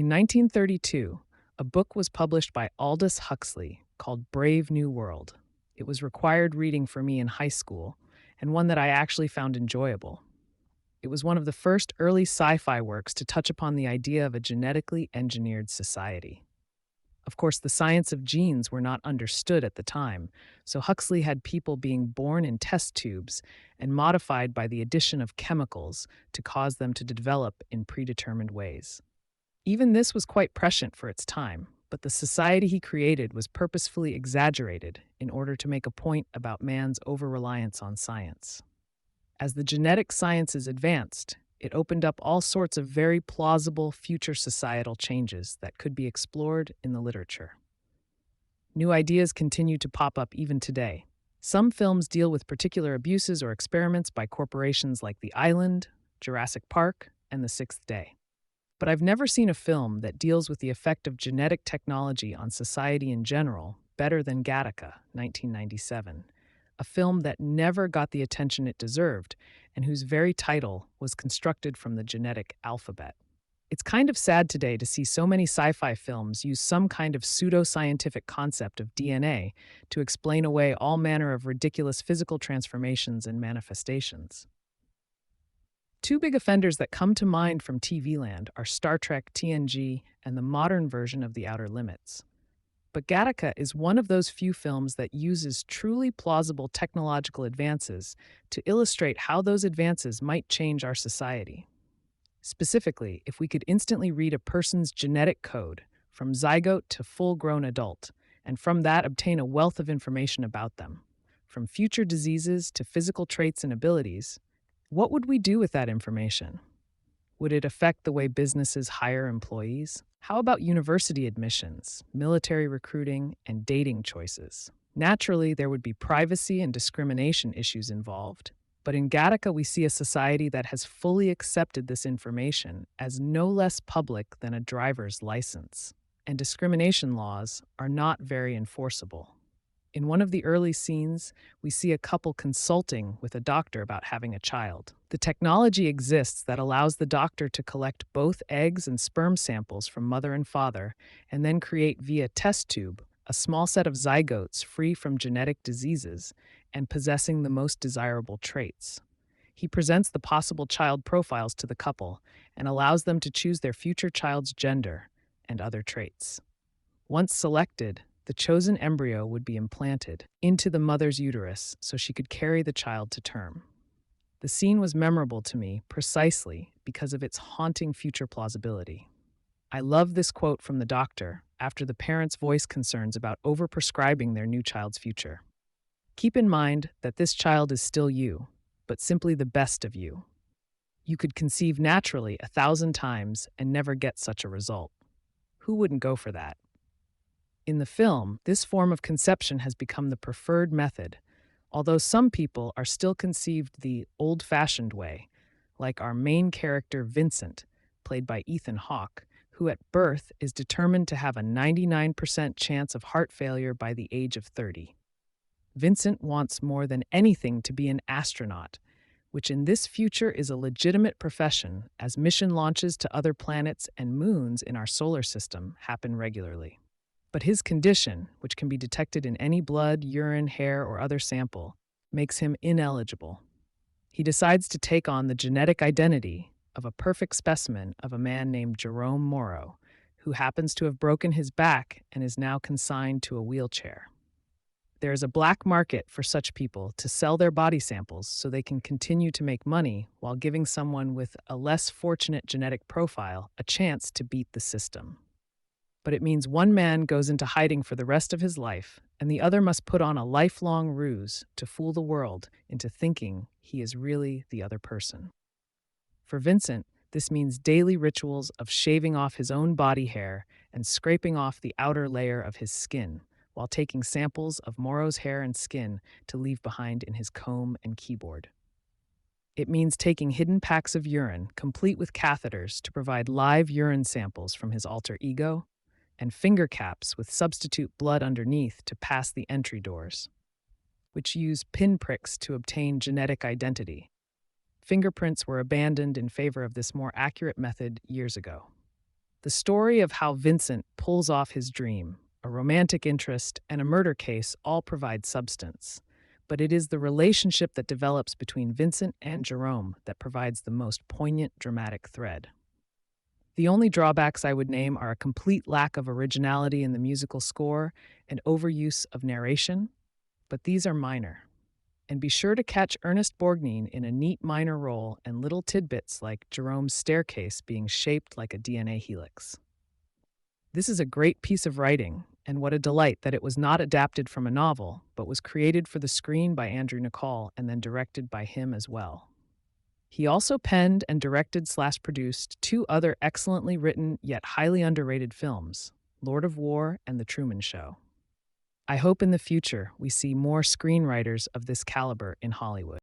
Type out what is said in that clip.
In 1932, a book was published by Aldous Huxley called Brave New World. It was required reading for me in high school, and one that I actually found enjoyable. It was one of the first early sci fi works to touch upon the idea of a genetically engineered society. Of course, the science of genes were not understood at the time, so Huxley had people being born in test tubes and modified by the addition of chemicals to cause them to develop in predetermined ways. Even this was quite prescient for its time, but the society he created was purposefully exaggerated in order to make a point about man's over-reliance on science. As the genetic sciences advanced, it opened up all sorts of very plausible future societal changes that could be explored in the literature. New ideas continue to pop up even today. Some films deal with particular abuses or experiments by corporations like The Island, Jurassic Park, and The Sixth Day. But I've never seen a film that deals with the effect of genetic technology on society in general better than Gattaca, 1997, a film that never got the attention it deserved and whose very title was constructed from the genetic alphabet. It's kind of sad today to see so many sci-fi films use some kind of pseudo-scientific concept of DNA to explain away all manner of ridiculous physical transformations and manifestations. Two big offenders that come to mind from TV land are Star Trek TNG and the modern version of The Outer Limits. But Gattaca is one of those few films that uses truly plausible technological advances to illustrate how those advances might change our society. Specifically, if we could instantly read a person's genetic code from zygote to full-grown adult, and from that obtain a wealth of information about them, from future diseases to physical traits and abilities, what would we do with that information? Would it affect the way businesses hire employees? How about university admissions, military recruiting, and dating choices? Naturally, there would be privacy and discrimination issues involved. But in Gattaca, we see a society that has fully accepted this information as no less public than a driver's license. And discrimination laws are not very enforceable. In one of the early scenes, we see a couple consulting with a doctor about having a child. The technology exists that allows the doctor to collect both eggs and sperm samples from mother and father, and then create via test tube a small set of zygotes free from genetic diseases and possessing the most desirable traits. He presents the possible child profiles to the couple and allows them to choose their future child's gender and other traits. Once selected, the chosen embryo would be implanted into the mother's uterus so she could carry the child to term. The scene was memorable to me precisely because of its haunting future plausibility. I love this quote from the doctor after the parents voice concerns about overprescribing their new child's future. Keep in mind that this child is still you, but simply the best of you. You could conceive naturally 1,000 times and never get such a result. Who wouldn't go for that? In the film, this form of conception has become the preferred method, although some people are still conceived the old-fashioned way, like our main character Vincent, played by Ethan Hawke, who at birth is determined to have a 99% chance of heart failure by the age of 30. Vincent wants more than anything to be an astronaut, which in this future is a legitimate profession as mission launches to other planets and moons in our solar system happen regularly. But his condition, which can be detected in any blood, urine, hair, or other sample, makes him ineligible. He decides to take on the genetic identity of a perfect specimen of a man named Jerome Morrow, who happens to have broken his back and is now consigned to a wheelchair. There is a black market for such people to sell their body samples so they can continue to make money while giving someone with a less fortunate genetic profile a chance to beat the system. But it means one man goes into hiding for the rest of his life, and the other must put on a lifelong ruse to fool the world into thinking he is really the other person. For Vincent, this means daily rituals of shaving off his own body hair and scraping off the outer layer of his skin, while taking samples of Morrow's hair and skin to leave behind in his comb and keyboard. It means taking hidden packs of urine, complete with catheters, to provide live urine samples from his alter ego, and finger caps with substitute blood underneath to pass the entry doors, which use pinpricks to obtain genetic identity. Fingerprints were abandoned in favor of this more accurate method years ago. The story of how Vincent pulls off his dream, a romantic interest, and a murder case all provide substance. But it is the relationship that develops between Vincent and Jerome that provides the most poignant dramatic thread. The only drawbacks I would name are a complete lack of originality in the musical score and overuse of narration, but these are minor. And be sure to catch Ernest Borgnine in a neat minor role and little tidbits like Jerome's staircase being shaped like a DNA helix. This is a great piece of writing, and what a delight that it was not adapted from a novel, but was created for the screen by Andrew Nicol and then directed by him as well. He also penned and directed/produced two other excellently written yet highly underrated films, Lord of War and The Truman Show. I hope in the future we see more screenwriters of this caliber in Hollywood.